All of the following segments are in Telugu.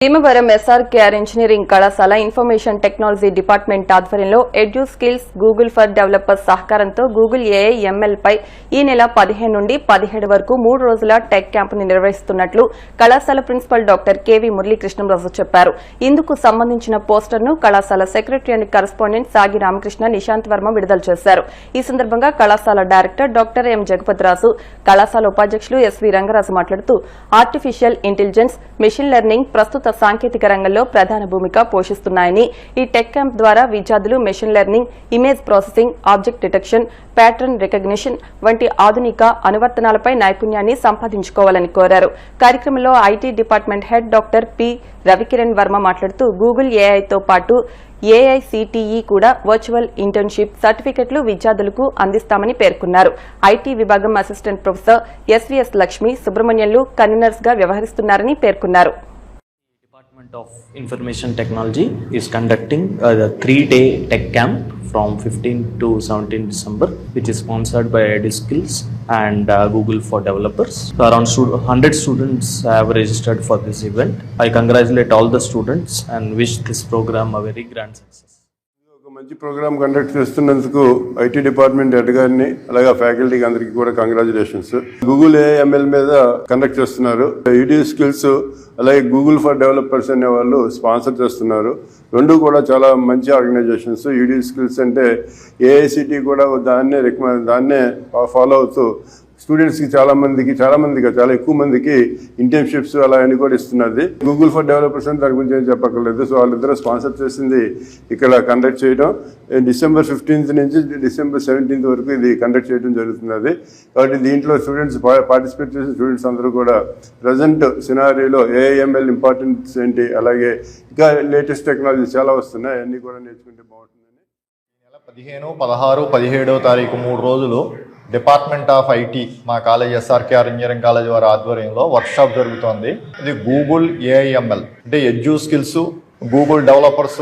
భీమవరం SRKR ఇంజనీరింగ్ కళాశాల ఇన్ఫర్మేషన్ టెక్నాలజీ డిపార్ట్మెంట్ ఆధ్వర్యంలో edu skills Google for developers సహకారంతో గూగుల్ AI ML పై ఈ నెల 15 నుండి 17 వరకు 3 రోజుల టెక్ క్యాంపును నిర్వహిస్తున్నట్లు కళాశాల ప్రిన్సిపల్ డాక్టర్ KV మురళీకృష్ణరాజు చెప్పారు. ఇందుకు సంబంధించిన పోస్టర్ను కళాశాల సెక్రటరీ అండ్ కరెస్పాండెంట్ సాగి రామకృష్ణ నిశాంత్ వర్మ విడుదల చేశారు. ఈ సందర్భంగా కళాశాల డైరెక్టర్ డాక్టర్ M జగపతిరాజు, కళాశాల ఉపాధ్యక్షులు SV రంగరాజు మాట్లాడుతూ ఆర్టిఫిషియల్ ఇంటెలిజెన్స్, మెషిన్ లెర్నింగ్ ప్రస్తుత సాంకేతిక రంగంలో ప్రధాన భూమిక పోషిస్తున్నాయని, ఈ టెక్ క్యాంప్ ద్వారా విద్యార్థులు machine learning, image processing, object detection, pattern recognition వంటి ఆధునిక అనువర్తనాలపై నైపుణ్యాన్ని సంపాదించుకోవాలని కోరారు. కార్యక్రమంలో IT department head doctor P Ravikiran Varma మాట్లాడుతూ గూగుల్ AIతో పాటు AICTE కూడా వర్చువల్ ఇంటర్న్షిప్ సర్టిఫికెట్లు విద్యార్థులకు అందిస్తామని పేర్కొన్నారు. IT విభాగం అసిస్టెంట్ ప్రొఫెసర్ SVS లక్ష్మి, సుబ్రహ్మణ్యంలు కన్వీనర్స్ గా వ్యవహరిస్తున్నారని పేర్కొన్నారు. Department of Information Technology is conducting the 3-day tech camp from 15 to 17 December, which is sponsored by EduSkills and Google for Developers. So around 100 students have registered for this event. I congratulate all the students and wish this program a very grand success. మంచి ప్రోగ్రామ్ కండక్ట్ చేస్తున్నందుకు IT డిపార్ట్మెంట్ హెడ్ గారిని అలాగే ఫ్యాకల్టీకి అందరికీ కూడా కంగ్రాచులేషన్స్. గూగుల్ AI ML మీద కండక్ట్ చేస్తున్నారు. EduSkills అలాగే గూగుల్ ఫర్ డెవలపర్స్ అనే వాళ్ళు స్పాన్సర్ చేస్తున్నారు. రెండు కూడా చాలా మంచి ఆర్గనైజేషన్స్. EduSkills అంటే AICTE కూడా దాన్నే ఫాలో అవుతూ స్టూడెంట్స్కి చాలా ఎక్కువ మందికి ఇంటర్న్షిప్స్ అలా అని కూడా ఇస్తున్నది. గూగుల్ ఫర్ డెవలపర్స్ అని దాని గురించి ఏం చెప్పక్కర్లేదు. సో వాళ్ళిద్దరూ స్పాన్సర్ చేసింది ఇక్కడ కండక్ట్ చేయడం. December 15th నుంచి December 17th వరకు ఇది కండక్ట్ చేయడం జరుగుతున్నది. కాబట్టి దీంట్లో స్టూడెంట్స్ పార్టిసిపేట్ చేసిన స్టూడెంట్స్ అందరూ కూడా ప్రజెంట్ సినారియోలో AI ML ఇంపార్టెన్స్ ఏంటి, అలాగే ఇంకా లేటెస్ట్ టెక్నాలజీ చాలా వస్తున్నాయి, అన్నీ కూడా నేర్చుకుంటే బాగుంటుందని. 15, 16, 17వ తారీఖు 3 రోజులు డిపార్ట్మెంట్ ఆఫ్ IT మా కాలేజ్ SRKR ఇంజనీరింగ్ కాలేజ్ వారి ఆధ్వర్యంలో వర్క్షాప్ జరుగుతోంది. ఇది గూగుల్ AI ML అంటే edu skills, Google developers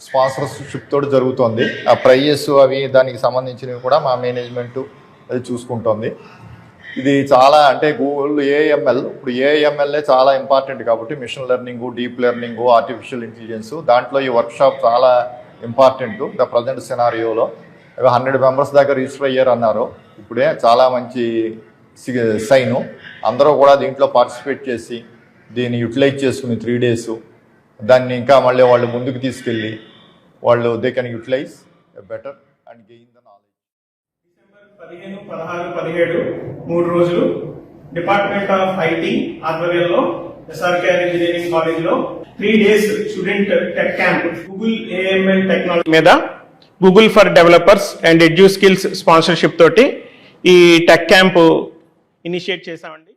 sponsorship తోటి జరుగుతోంది. ఆ ప్రైజెస్ అవి దానికి సంబంధించినవి కూడా మా మేనేజ్మెంట్ అది చూసుకుంటోంది. ఇది చాలా అంటే గూగుల్ AI ML ఇప్పుడు AI ML చాలా ఇంపార్టెంట్ కాబట్టి machine learning, deep learning, artificial intelligence దాంట్లో ఈ వర్క్షాప్ చాలా ఇంపార్టెంట్. ద ప్రజెంట్ సినారియోలో 100 మెంబర్స్ దాకా రిజిస్టర్ అయ్యారు అన్నారు. ఇప్పుడే చాలా మంచి సైను. అందరూ కూడా దీంట్లో పార్టిసిపేట్ చేసి దీన్ని యూటిలైజ్ చేసుకుని 3 days దాన్ని ఇంకా మళ్ళీ వాళ్ళు ముందుకు తీసుకెళ్ళి వాళ్ళు they can utilize better and gain the knowledge. December 15, 16, 17 3 రోజులు డిపార్ట్మెంట్ ఆఫ్ IT ఆధ్వర్యంలో SRKR ఇంజనీరింగ్ కాలేజ్ లో 3 days student tech camp Google AI ML technology మీద Google for developers and EduSkills sponsorship తోటి ఈ టెక్ క్యాంప్ ఇనిషియేట్ చేశామండి.